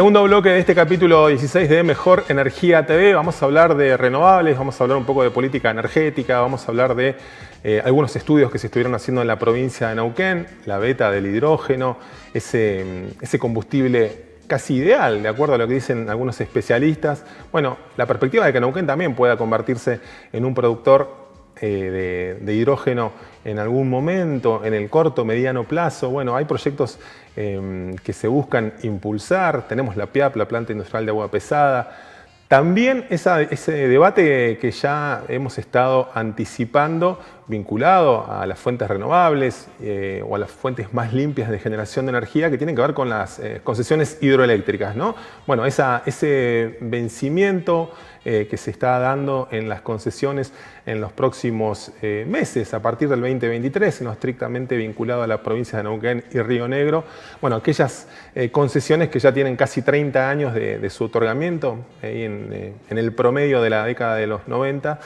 Segundo bloque de este capítulo 16 de Mejor Energía TV. Vamos a hablar de renovables, vamos a hablar un poco de política energética, vamos a hablar de algunos estudios que se estuvieron haciendo en la provincia de Neuquén, la beta del hidrógeno, ese combustible casi ideal, de acuerdo a lo que dicen algunos especialistas. Bueno, la perspectiva de que Neuquén también pueda convertirse en un productor de hidrógeno en algún momento, en el corto, mediano plazo. Bueno, hay proyectos que se buscan impulsar. Tenemos la PIAP, la Planta Industrial de Agua Pesada. También ese debate que ya hemos estado anticipando, vinculado a las fuentes renovables o a las fuentes más limpias de generación de energía, que tienen que ver con las concesiones hidroeléctricas, ¿no? Bueno, ese vencimiento que se está dando en las concesiones en los próximos meses, a partir del 2023, no estrictamente vinculado a la provincia de Neuquén y Río Negro. Bueno, aquellas concesiones que ya tienen casi 30 años de su otorgamiento, en el promedio de la década de los 90,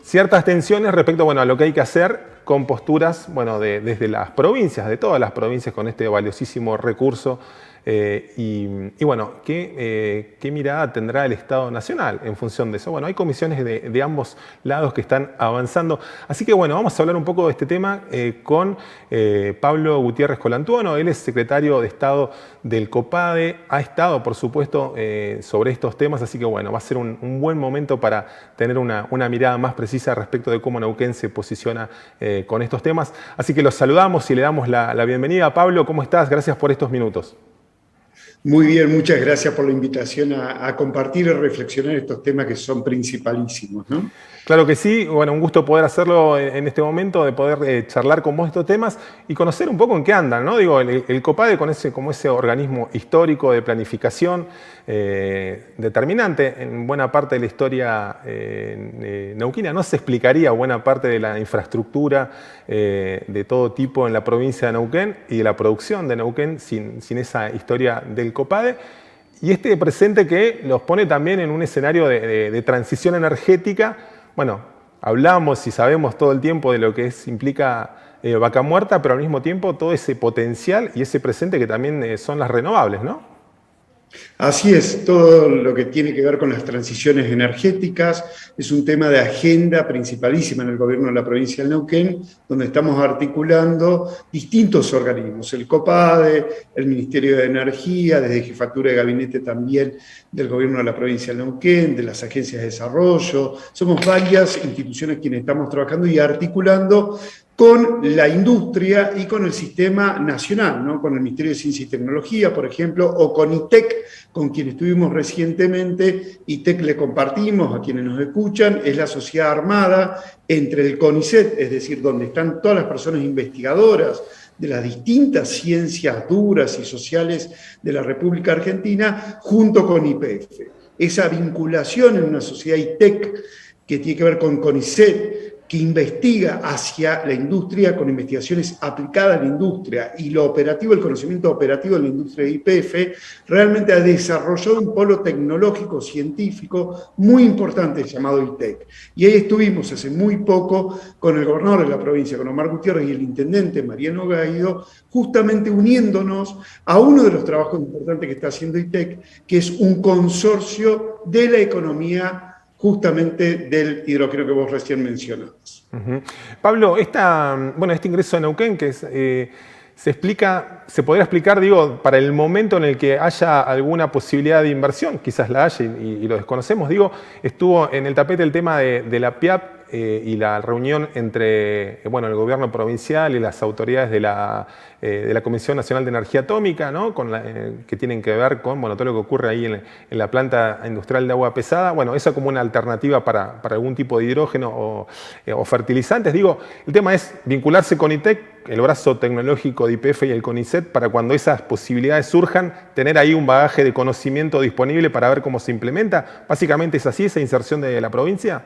ciertas tensiones respecto, bueno, a lo que hay que hacer con posturas, bueno, desde las provincias, de todas las provincias, con este valiosísimo recurso. Y bueno, ¿qué mirada tendrá el Estado Nacional en función de eso? Bueno, hay comisiones de ambos lados que están avanzando. Así que bueno, vamos a hablar un poco de este tema con Pablo Gutiérrez Colantuono. Él es secretario de Estado del COPADE, ha estado, por supuesto, sobre estos temas, así que bueno, va a ser un buen momento para tener una mirada más precisa respecto de cómo Neuquén se posiciona con estos temas. Así que los saludamos y le damos la bienvenida. Pablo, ¿cómo estás? Gracias por estos minutos. Muy bien, muchas gracias por la invitación a compartir y reflexionar estos temas que son principalísimos, ¿no? Claro que sí, bueno, un gusto poder hacerlo en este momento, de poder charlar con vos estos temas y conocer un poco en qué andan, ¿no? Digo, el COPADE como ese organismo histórico de planificación determinante en buena parte de la historia neuquina. No se explicaría buena parte de la infraestructura de todo tipo en la provincia de Neuquén y de la producción de Neuquén sin esa historia del COPADE. Y este presente que los pone también en un escenario de transición energética. Bueno, hablamos y sabemos todo el tiempo de lo que implica Vaca Muerta, pero al mismo tiempo todo ese potencial y ese presente que también son las renovables, ¿no? Así es, todo lo que tiene que ver con las transiciones energéticas es un tema de agenda principalísima en el gobierno de la provincia de Neuquén, donde estamos articulando distintos organismos, el COPADE, el Ministerio de Energía, desde Jefatura de Gabinete también del gobierno de la provincia de Neuquén, de las agencias de desarrollo. Somos varias instituciones quienes estamos trabajando y articulando con la industria y con el sistema nacional, ¿no? Con el Ministerio de Ciencia y Tecnología, por ejemplo, o con ITEC, con quien estuvimos recientemente. ITEC le compartimos a quienes nos escuchan, es la sociedad armada entre el CONICET, es decir, donde están todas las personas investigadoras de las distintas ciencias duras y sociales de la República Argentina, junto con YPF. Esa vinculación en una sociedad ITEC que tiene que ver con CONICET, que investiga hacia la industria con investigaciones aplicadas a la industria y lo operativo, el conocimiento operativo de la industria de YPF, realmente ha desarrollado un polo tecnológico científico muy importante llamado ITEC. Y ahí estuvimos hace muy poco con el gobernador de la provincia, con Omar Gutiérrez, y el intendente Mariano Gaido, justamente uniéndonos a uno de los trabajos importantes que está haciendo ITEC, que es un consorcio de la economía justamente del hidrógeno que vos recién mencionabas. Pablo, este ingreso a Neuquén que se podría explicar, digo, para el momento en el que haya alguna posibilidad de inversión, quizás la haya y lo desconocemos, digo, estuvo en el tapete el tema de la PIAP y la reunión entre el gobierno provincial y las autoridades de la Comisión Nacional de Energía Atómica, ¿no? Que tienen que ver con todo lo que ocurre ahí en la planta industrial de agua pesada. Bueno, eso como una alternativa para algún tipo de hidrógeno o fertilizantes. Digo, el tema es vincularse con ITEC, el brazo tecnológico de YPF y el CONICET, para cuando esas posibilidades surjan, tener ahí un bagaje de conocimiento disponible para ver cómo se implementa. Básicamente es así esa inserción de la provincia.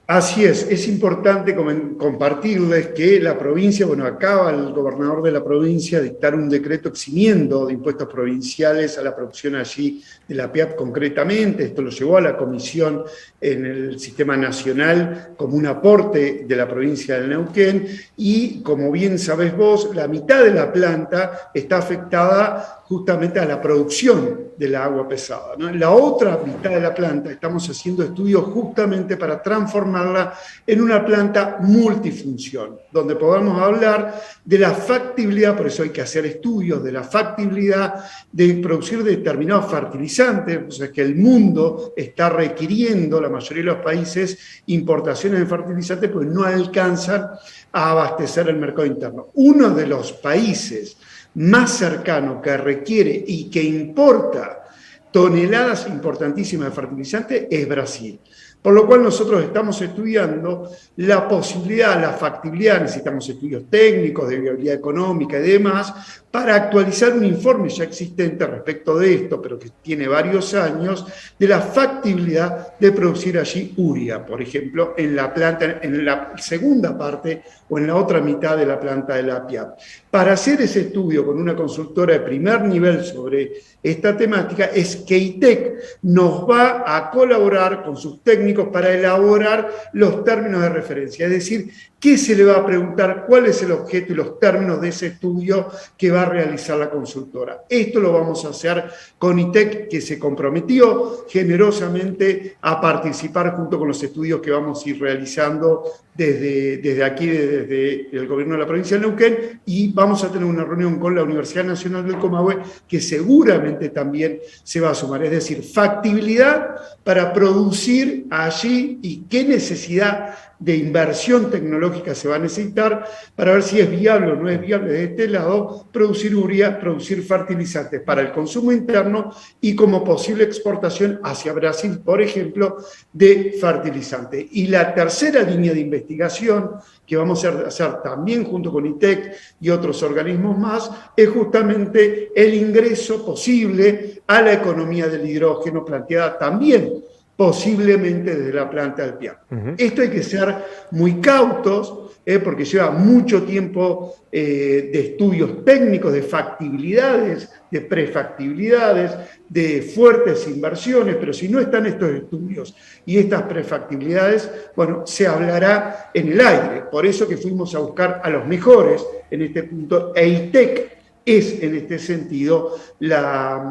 Así es importante compartirles que la provincia, acaba el gobernador de la provincia de dictar un decreto eximiendo de impuestos provinciales a la producción allí de la PIAP concretamente. Esto lo llevó a la comisión en el sistema nacional como un aporte de la provincia de Neuquén y, como bien sabés vos, la mitad de la planta está afectada justamente a la producción del agua pesada, ¿no? En la otra mitad de la planta estamos haciendo estudios justamente para transformarla en una planta multifunción, donde podamos hablar de la factibilidad, por eso hay que hacer estudios, de la factibilidad de producir determinados fertilizantes, o sea que el mundo está requiriendo, la mayoría de los países, importaciones de fertilizantes, pues no alcanzan a abastecer el mercado interno. Uno de los países más cercano que requiere y que importa toneladas importantísimas de fertilizantes es Brasil. Por lo cual nosotros estamos estudiando la posibilidad, la factibilidad, necesitamos estudios técnicos, de viabilidad económica y demás, para actualizar un informe ya existente respecto de esto, pero que tiene varios años, de la factibilidad de producir allí urea, por ejemplo, en la planta, en la segunda parte o en la otra mitad de la planta de la PIAP. Para hacer ese estudio con una consultora de primer nivel sobre esta temática, es que ITEC nos va a colaborar con sus técnicos para elaborar los términos de referencia, es decir, qué se le va a preguntar, cuál es el objeto y los términos de ese estudio que va a realizar la consultora. Esto lo vamos a hacer con ITEC, que se comprometió generosamente a participar junto con los estudios que vamos a ir realizando desde aquí, desde el gobierno de la provincia de Neuquén, y vamos a tener una reunión con la Universidad Nacional del Comahue, que seguramente también se va a sumar. Es decir, factibilidad para producir allí y qué necesidad de inversión tecnológica se va a necesitar para ver si es viable o no es viable de este lado producir urea, producir fertilizantes para el consumo interno y como posible exportación hacia Brasil, por ejemplo, de fertilizantes. Y la tercera línea de investigación que vamos a hacer también junto con ITEC y otros organismos más, es justamente el ingreso posible a la economía del hidrógeno planteada también posiblemente desde la planta del PIAP. Esto hay que ser muy cautos, porque lleva mucho tiempo de estudios técnicos, de factibilidades, de prefactibilidades, de fuertes inversiones, pero si no están estos estudios y estas prefactibilidades, bueno, se hablará en el aire. Por eso que fuimos a buscar a los mejores en este punto, e ITEC es en este sentido la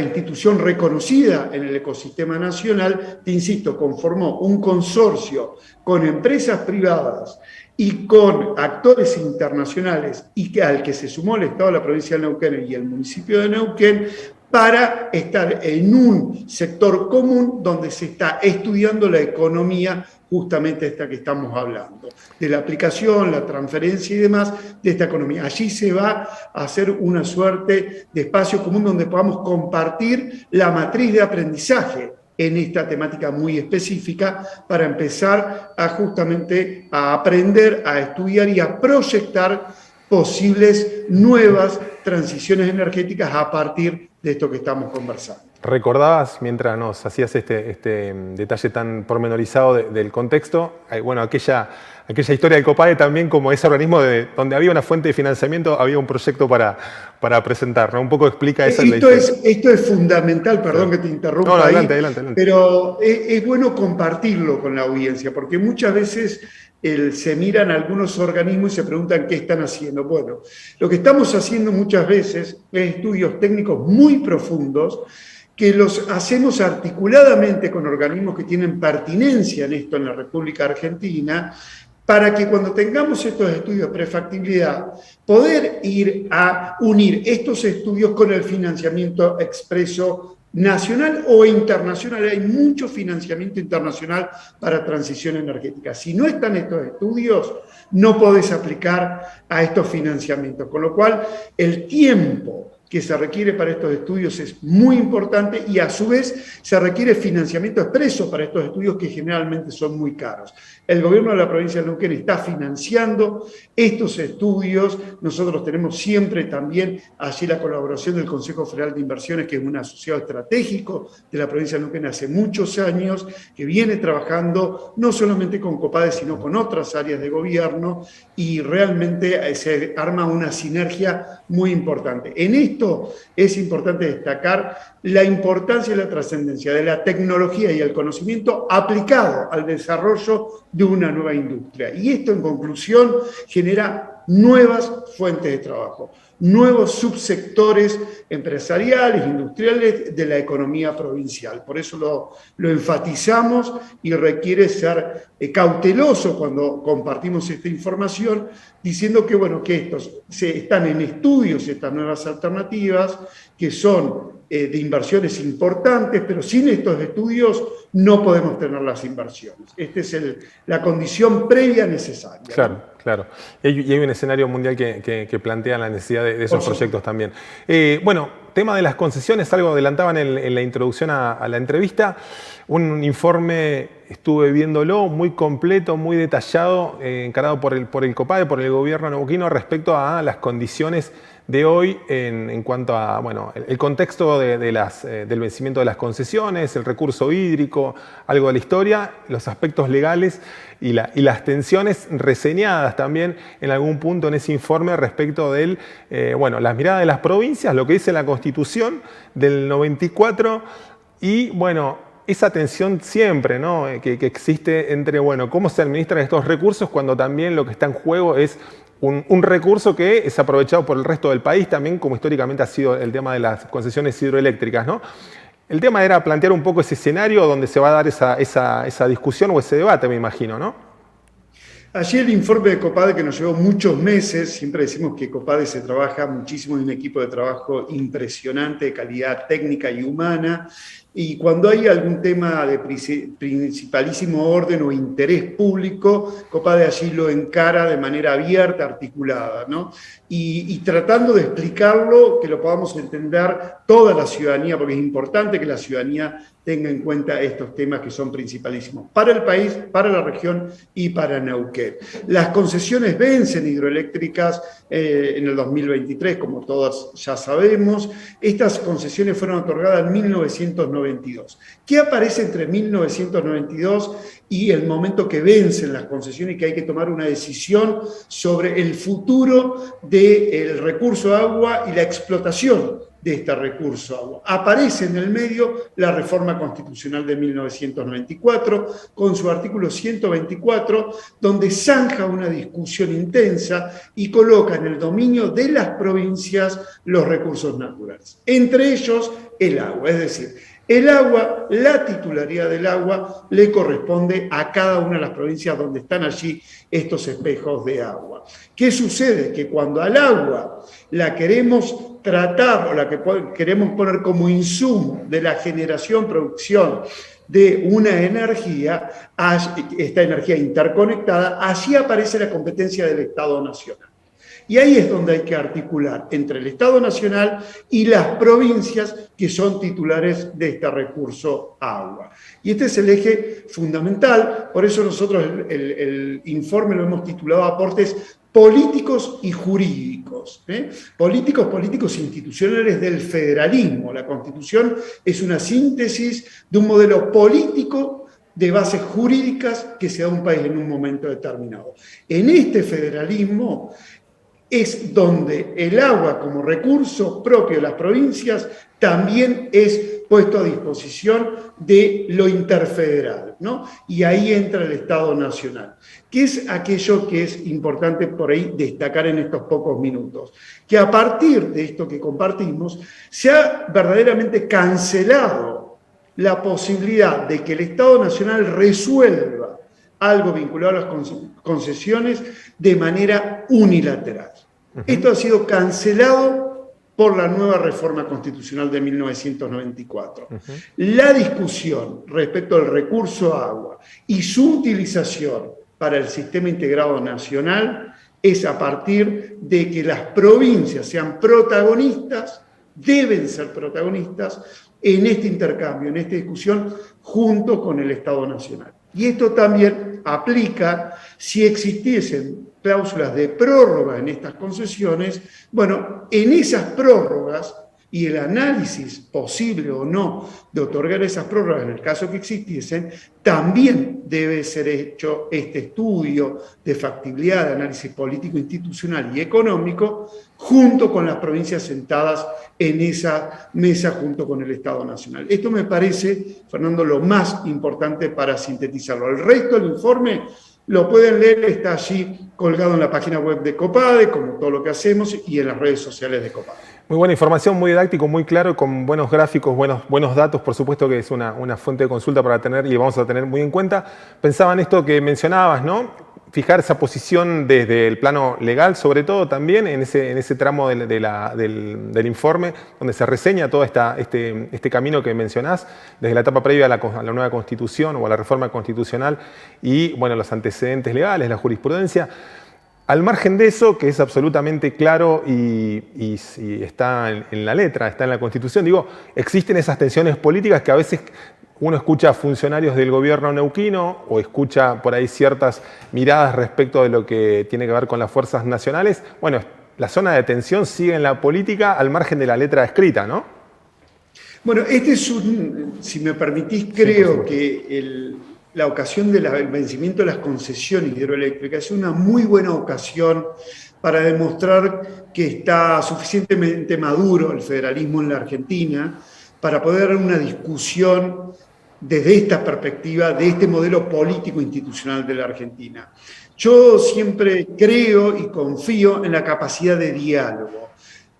institución reconocida en el ecosistema nacional. Te insisto, conformó un consorcio con empresas privadas y con actores internacionales y al que se sumó el Estado de la provincia de Neuquén y el municipio de Neuquén, para estar en un sector común donde se está estudiando la economía justamente esta que estamos hablando, de la aplicación, la transferencia y demás de esta economía. Allí se va a hacer una suerte de espacio común donde podamos compartir la matriz de aprendizaje en esta temática muy específica para empezar a justamente a aprender, a estudiar y a proyectar posibles nuevas transiciones energéticas a partir de esto que estamos conversando. Recordabas, mientras nos hacías este detalle tan pormenorizado del contexto, bueno, aquella historia del COPADE también como ese organismo donde había una fuente de financiamiento, había un proyecto para presentar, ¿no? Un poco explica esa esto es fundamental, perdón que te interrumpa. No, adelante. Pero es bueno compartirlo con la audiencia, porque muchas veces se miran algunos organismos y se preguntan qué están haciendo. Bueno, lo que estamos haciendo muchas veces es estudios técnicos muy profundos que los hacemos articuladamente con organismos que tienen pertinencia en esto en la República Argentina, para que cuando tengamos estos estudios de prefactibilidad, poder ir a unir estos estudios con el financiamiento expreso nacional o internacional. Hay mucho financiamiento internacional para transición energética. Si no están estos estudios, no podés aplicar a estos financiamientos. Con lo cual, el tiempo que se requiere para estos estudios es muy importante y a su vez se requiere financiamiento expreso para estos estudios que generalmente son muy caros. El gobierno de la provincia de Neuquén está financiando estos estudios. Nosotros tenemos siempre también allí la colaboración del Consejo Federal de Inversiones, que es un asociado estratégico de la provincia de Neuquén hace muchos años, que viene trabajando no solamente con COPADE, sino con otras áreas de gobierno, y realmente se arma una sinergia muy importante. En esto es importante destacar la importancia y la trascendencia de la tecnología y el conocimiento aplicado al desarrollo de una nueva industria. Y esto, en conclusión, genera nuevas fuentes de trabajo. nuevos subsectores empresariales, industriales de la economía provincial. Por eso lo enfatizamos y requiere ser cauteloso cuando compartimos esta información, diciendo que, bueno, que están en estudios estas nuevas alternativas, que son de inversiones importantes, pero sin estos estudios no podemos tener las inversiones. Esta es la condición previa necesaria. Claro, ¿no? claro. Y hay un escenario mundial que plantea la necesidad de esos proyectos también. Bueno, tema de las concesiones, algo adelantaban en la introducción a la entrevista. Un informe, estuve viéndolo, muy completo, muy detallado, encarado por el COPADE, por el gobierno neuquino, respecto a las condiciones de hoy en cuanto a, bueno, el contexto del vencimiento de las concesiones, el recurso hídrico, algo de la historia, los aspectos legales y las tensiones reseñadas también en algún punto en ese informe respecto de las miradas de las provincias, lo que dice la Constitución del 94 y, bueno, esa tensión siempre, ¿no?, que existe entre, bueno, cómo se administran estos recursos cuando también lo que está en juego es un recurso que es aprovechado por el resto del país, también como históricamente ha sido el tema de las concesiones hidroeléctricas, ¿no? El tema era plantear un poco ese escenario donde se va a dar esa discusión o ese debate, me imagino, ¿no? Allí el informe de COPADE, que nos llevó muchos meses, siempre decimos que COPADE se trabaja muchísimo en un equipo de trabajo impresionante de calidad técnica y humana, y cuando hay algún tema de principalísimo orden o interés público, COPADE allí lo encara de manera abierta, articulada, ¿no? Y tratando de explicarlo, que lo podamos entender toda la ciudadanía, porque es importante que la ciudadanía tenga en cuenta estos temas que son principalísimos para el país, para la región y para Neuquén. Las concesiones vencen hidroeléctricas en el 2023, como todas ya sabemos. Estas concesiones fueron otorgadas en 1992. ¿Qué aparece entre 1992 y el momento que vencen las concesiones y que hay que tomar una decisión sobre el futuro del recurso agua y la explotación de este recurso agua? Aparece en el medio la reforma constitucional de 1994 con su artículo 124, donde zanja una discusión intensa y coloca en el dominio de las provincias los recursos naturales, entre ellos el agua. Es decir, el agua, la titularidad del agua le corresponde a cada una de las provincias donde están allí estos espejos de agua. ¿Qué sucede? Que cuando al agua la queremos tratar o la que queremos poner como insumo de la generación, producción de una energía, esta energía interconectada, allí aparece la competencia del Estado Nacional. Y ahí es donde hay que articular entre el Estado Nacional y las provincias que son titulares de este recurso agua. Y este es el eje fundamental, por eso nosotros el informe lo hemos titulado Aportes políticos y jurídicos. Políticos institucionales del federalismo. La Constitución es una síntesis de un modelo político de bases jurídicas que se da a un país en un momento determinado. En este federalismo es donde el agua como recurso propio de las provincias también es puesto a disposición de lo interfederal, ¿no? Y ahí entra el Estado Nacional, que es aquello que es importante por ahí destacar en estos pocos minutos, que a partir de esto que compartimos se ha verdaderamente cancelado la posibilidad de que el Estado Nacional resuelva algo vinculado a las concesiones de manera unilateral. Esto ha sido cancelado por la nueva reforma constitucional de 1994. La discusión respecto al recurso agua y su utilización para el sistema integrado nacional es a partir de que las provincias sean protagonistas, deben ser protagonistas en este intercambio, en esta discusión, junto con el Estado Nacional. Y esto también aplica si existiesen cláusulas de prórroga en estas concesiones. Bueno, en esas prórrogas y el análisis posible o no de otorgar esas prórrogas en el caso que existiesen, también debe ser hecho este estudio de factibilidad, de análisis político, institucional y económico, junto con las provincias sentadas en esa mesa junto con el Estado Nacional. Esto me parece, Fernando, lo más importante para sintetizarlo. El resto del informe Lo pueden leer, está allí colgado en la página web de COPADE, como todo lo que hacemos, y en las redes sociales de COPADE. Muy buena información, muy didáctico, muy claro, con buenos gráficos, buenos datos. Por supuesto que es una fuente de consulta para tener y vamos a tener muy en cuenta. Pensaba en esto que mencionabas, ¿no? Fijar esa posición desde el plano legal, sobre todo también en ese tramo del informe, donde se reseña todo este camino que mencionás, desde la etapa previa a la nueva Constitución o a la reforma constitucional y, bueno, los antecedentes legales, la jurisprudencia. Al margen de eso, que es absolutamente claro y está en la letra, está en la Constitución, digo, existen esas tensiones políticas que a veces uno escucha a funcionarios del gobierno neuquino o escucha por ahí ciertas miradas respecto de lo que tiene que ver con las fuerzas nacionales. Bueno, la zona de tensión sigue en la política al margen de la letra escrita, ¿no? Bueno, este es si me permitís, creo que la ocasión del vencimiento de las concesiones hidroeléctricas es una muy buena ocasión para demostrar que está suficientemente maduro el federalismo en la Argentina para poder dar una discusión desde esta perspectiva, de este modelo político institucional de la Argentina. Yo siempre creo y confío en la capacidad de diálogo.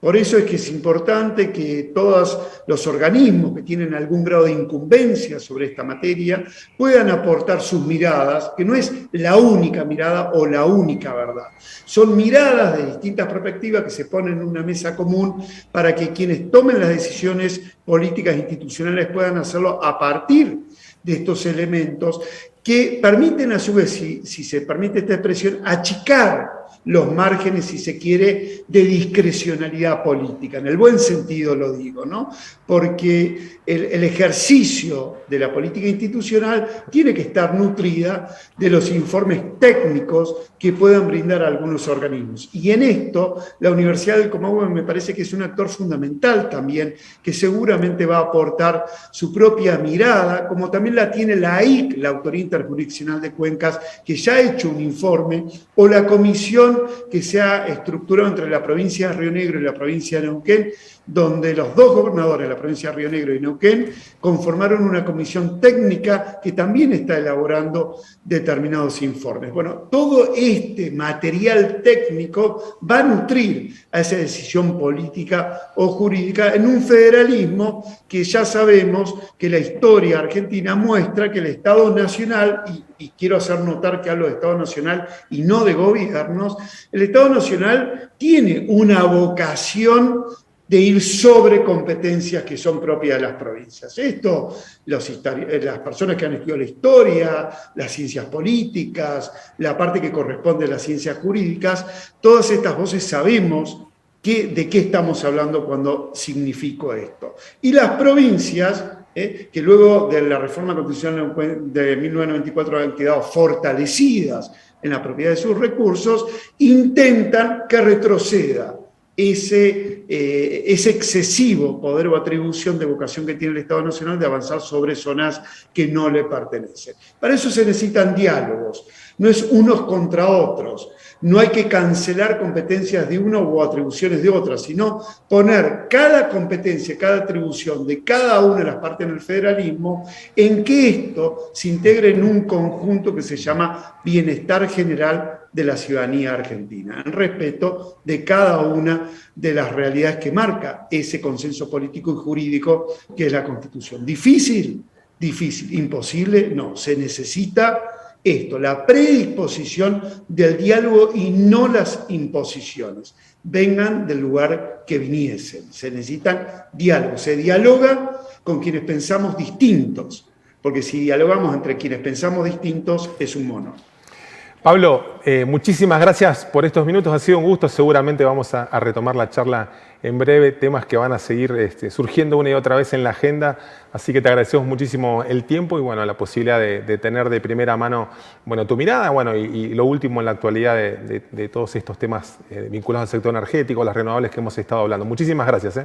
Por eso es que es importante que todos los organismos que tienen algún grado de incumbencia sobre esta materia puedan aportar sus miradas, que no es la única mirada o la única verdad. Son miradas de distintas perspectivas que se ponen en una mesa común para que quienes tomen las decisiones políticas e institucionales puedan hacerlo a partir de estos elementos que permiten, a su vez, si se permite esta expresión, achicar los márgenes, si se quiere, de discrecionalidad política. En el buen sentido lo digo, ¿no? Porque el ejercicio de la política institucional tiene que estar nutrida de los informes técnicos que puedan brindar algunos organismos. Y en esto, la Universidad del Comahue me parece que es un actor fundamental también, que seguramente va a aportar su propia mirada, como también la tiene la AIC, la Autoridad Interjurisdiccional de Cuencas, que ya ha hecho un informe, o la comisión que se ha estructurado entre la provincia de Río Negro y la provincia de Neuquén, donde los dos gobernadores de la provincia de Río Negro y Neuquén conformaron una comisión técnica que también está elaborando determinados informes. Bueno, todo este material técnico va a nutrir a esa decisión política o jurídica en un federalismo que ya sabemos que la historia argentina muestra que el Estado Nacional, y quiero hacer notar que hablo de Estado Nacional y no de gobiernos, el Estado Nacional tiene una vocación de ir sobre competencias que son propias de las provincias. Esto, las personas que han estudiado la historia, las ciencias políticas, la parte que corresponde a las ciencias jurídicas, todas estas voces sabemos de qué estamos hablando cuando significo esto. Y las provincias, que luego de la reforma constitucional de 1994 han quedado fortalecidas en la propiedad de sus recursos, intentan que retroceda ese excesivo poder o atribución de vocación que tiene el Estado Nacional de avanzar sobre zonas que no le pertenecen. Para eso se necesitan diálogos, no es unos contra otros. No hay que cancelar competencias de uno o atribuciones de otra, sino poner cada competencia, cada atribución de cada una de las partes del federalismo en que esto se integre en un conjunto que se llama bienestar general de la ciudadanía argentina, en respeto de cada una de las realidades que marca ese consenso político y jurídico que es la Constitución. ¿Difícil? Difícil. ¿Imposible? No. Se necesita esto, la predisposición del diálogo y no las imposiciones. Vengan del lugar que viniesen. Se necesitan diálogos. Se dialoga con quienes pensamos distintos, porque si dialogamos entre quienes pensamos distintos es un mono. Pablo, muchísimas gracias por estos minutos, ha sido un gusto, seguramente vamos a retomar la charla en breve, temas que van a seguir surgiendo una y otra vez en la agenda, así que te agradecemos muchísimo el tiempo y bueno, la posibilidad de tener de primera mano tu mirada y lo último en la actualidad de todos estos temas vinculados al sector energético, las renovables que hemos estado hablando. Muchísimas gracias.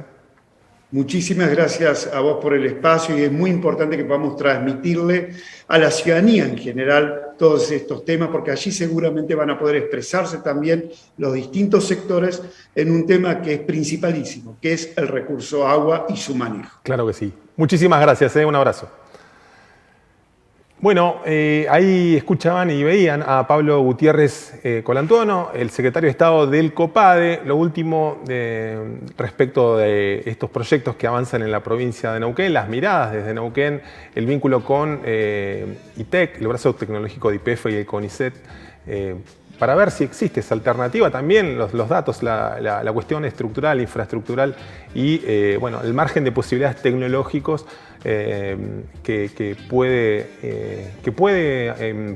Muchísimas gracias a vos por el espacio y es muy importante que podamos transmitirle a la ciudadanía en general todos estos temas, porque allí seguramente van a poder expresarse también los distintos sectores en un tema que es principalísimo, que es el recurso agua y su manejo. Claro que sí. Muchísimas gracias, un abrazo. Bueno, ahí escuchaban y veían a Pablo Gutiérrez Colantuono, el secretario de Estado del COPADE. Lo último respecto de estos proyectos que avanzan en la provincia de Neuquén, las miradas desde Neuquén, el vínculo con ITEC, el brazo tecnológico de YPF y el CONICET, para ver si existe esa alternativa. También los datos, la cuestión estructural, infraestructural y bueno, el margen de posibilidades tecnológicos que puede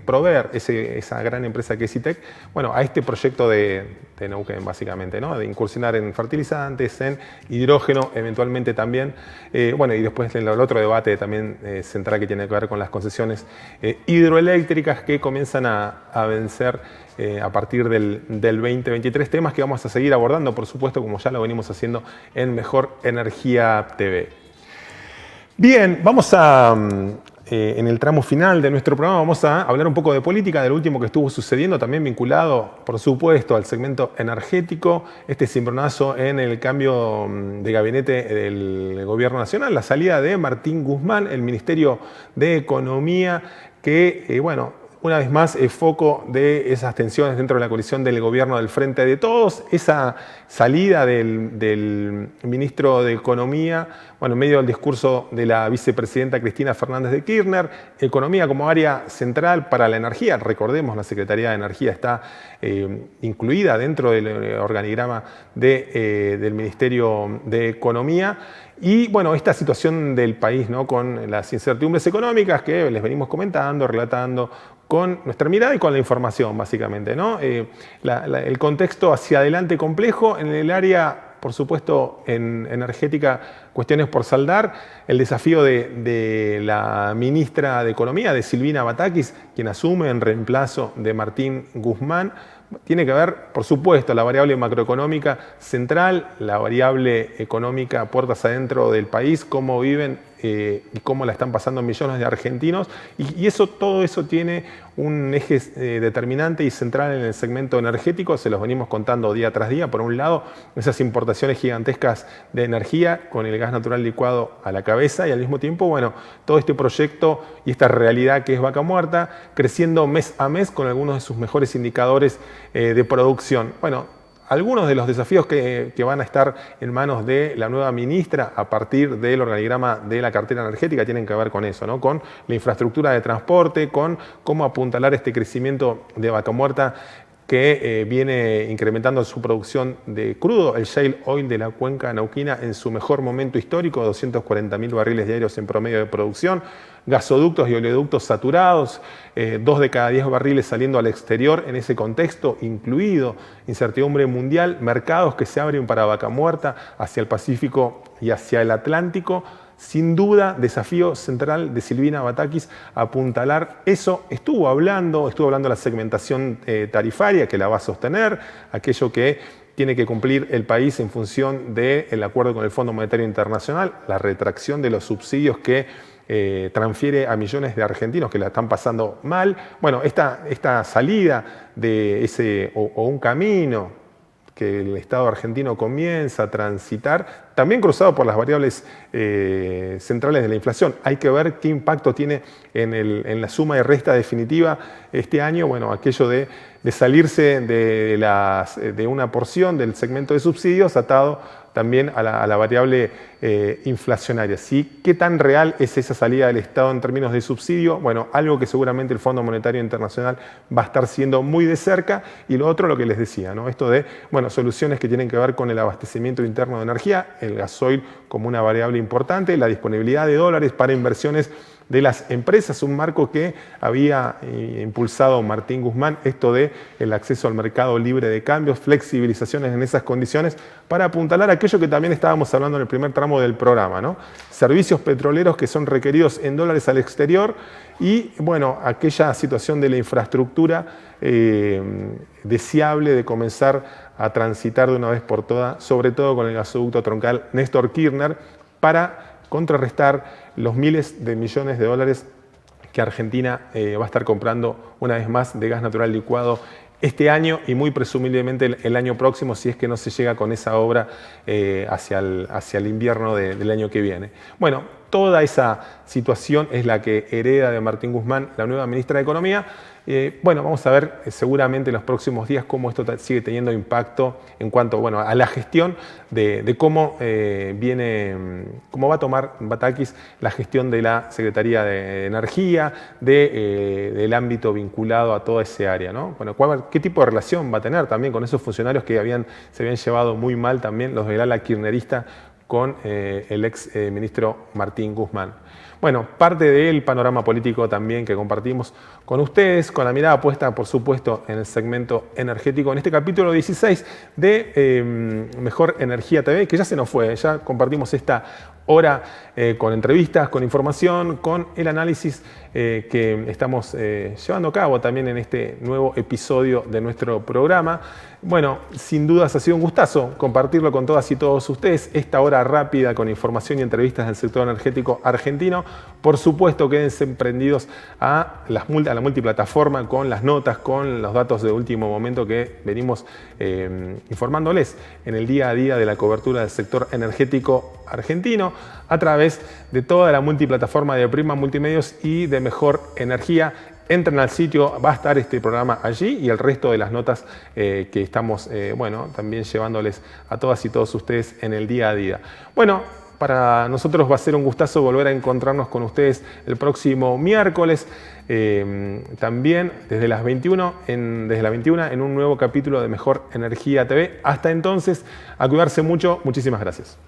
proveer esa gran empresa que es ITEC, bueno, a este proyecto de Neuquén, básicamente, ¿no? De incursionar en fertilizantes, en hidrógeno, eventualmente también. Bueno, y después el otro debate también central que tiene que ver con las concesiones hidroeléctricas que comienzan a vencer a partir del 2023, temas que vamos a seguir abordando, por supuesto, como ya lo venimos haciendo en Mejor Energía TV. Bien, vamos en el tramo final de nuestro programa, vamos a hablar un poco de política, de lo último que estuvo sucediendo, también vinculado, por supuesto, al segmento energético, este cimbronazo en el cambio de gabinete del Gobierno Nacional, la salida de Martín Guzmán, el Ministerio de Economía, que, bueno, una vez más, el foco de esas tensiones dentro de la coalición del gobierno del Frente de Todos, esa salida del ministro de Economía, bueno, en medio del discurso de la vicepresidenta Cristina Fernández de Kirchner, economía como área central para la energía. Recordemos, la Secretaría de Energía está incluida dentro del organigrama del Ministerio de Economía. Y bueno, esta situación del país, ¿no? Con las incertidumbres económicas que les venimos comentando, relatando, con nuestra mirada y con la información, básicamente, ¿no? El contexto hacia adelante complejo en el área, por supuesto, energética, cuestiones por saldar, el desafío de la ministra de Economía, de Silvina Batakis, quien asume en reemplazo de Martín Guzmán. Tiene que ver, por supuesto, la variable macroeconómica central, la variable económica puertas adentro del país, cómo viven y cómo la están pasando millones de argentinos. Y todo eso tiene un eje determinante y central en el segmento energético. Se los venimos contando día tras día. Por un lado, esas importaciones gigantescas de energía con el gas natural licuado a la cabeza y al mismo tiempo, bueno, todo este proyecto y esta realidad que es Vaca Muerta, creciendo mes a mes con algunos de sus mejores indicadores de producción. Bueno, algunos de los desafíos que van a estar en manos de la nueva ministra a partir del organigrama de la cartera energética tienen que ver con eso, ¿no? Con la infraestructura de transporte, con cómo apuntalar este crecimiento de Vaca Muerta que viene incrementando su producción de crudo, el shale oil de la cuenca neuquina en su mejor momento histórico, 240.000 barriles diarios en promedio de producción, gasoductos y oleoductos saturados, 2 de cada 10 barriles saliendo al exterior en ese contexto, incluido incertidumbre mundial, mercados que se abren para Vaca Muerta hacia el Pacífico y hacia el Atlántico. Sin duda, desafío central de Silvina Batakis, apuntalar eso. Estuvo hablando de la segmentación tarifaria que la va a sostener, aquello que tiene que cumplir el país en función del acuerdo con el Fondo Monetario Internacional, la retracción de los subsidios que transfiere a millones de argentinos que la están pasando mal. Bueno, esta salida de ese o un camino que el Estado argentino comienza a transitar, también cruzado por las variables centrales de la inflación. Hay que ver qué impacto tiene en la suma y resta definitiva este año, bueno, aquello de salirse de una porción del segmento de subsidios atado también a la variable inflacionaria. ¿Sí? ¿Qué tan real es esa salida del Estado en términos de subsidio? Bueno, algo que seguramente el Fondo Monetario Internacional va a estar siendo muy de cerca. Y lo otro, lo que les decía, ¿no? Esto de, bueno, soluciones que tienen que ver con el abastecimiento interno de energía, el gasoil como una variable importante, la disponibilidad de dólares para inversiones de las empresas, un marco que había impulsado Martín Guzmán, esto de el acceso al mercado libre de cambios, flexibilizaciones en esas condiciones, para apuntalar aquello que también estábamos hablando en el primer tramo del programa, ¿no? Servicios petroleros que son requeridos en dólares al exterior y, bueno, aquella situación de la infraestructura deseable de comenzar a transitar de una vez por todas, sobre todo con el gasoducto troncal Néstor Kirchner, para contrarrestar los miles de millones de dólares que Argentina va a estar comprando una vez más de gas natural licuado este año y muy presumiblemente el año próximo, si es que no se llega con esa obra hacia el invierno del año que viene. Bueno, toda esa situación es la que hereda de Martín Guzmán, la nueva ministra de Economía. Bueno, vamos a ver seguramente en los próximos días cómo esto sigue teniendo impacto en cuanto, bueno, a la gestión de cómo cómo va a tomar Batakis la gestión de la Secretaría de Energía, del ámbito vinculado a toda ese área, ¿no? Bueno, ¿qué tipo de relación va a tener también con esos funcionarios que se habían llevado muy mal también, los del ala kirchnerista, con el ex ministro Martín Guzmán? Bueno, parte del panorama político también que compartimos con ustedes, con la mirada puesta, por supuesto, en el segmento energético, en este capítulo 16 de Mejor Energía TV, que ya se nos fue, ya compartimos esta hora con entrevistas, con información, con el análisis que estamos llevando a cabo también en este nuevo episodio de nuestro programa. Bueno, sin dudas ha sido un gustazo compartirlo con todas y todos ustedes, esta hora rápida con información y entrevistas del sector energético argentino. Por supuesto, quédense prendidos a la multiplataforma con las notas, con los datos de último momento que venimos informándoles en el día a día de la cobertura del sector energético argentino a través de toda la multiplataforma de Prima Multimedios y de Mejor Energía. Entren al sitio, va a estar este programa allí y el resto de las notas que estamos también llevándoles a todas y todos ustedes en el día a día. Bueno, para nosotros va a ser un gustazo volver a encontrarnos con ustedes el próximo miércoles, también desde las 21 en un nuevo capítulo de Mejor Energía TV. Hasta entonces, a cuidarse mucho. Muchísimas gracias.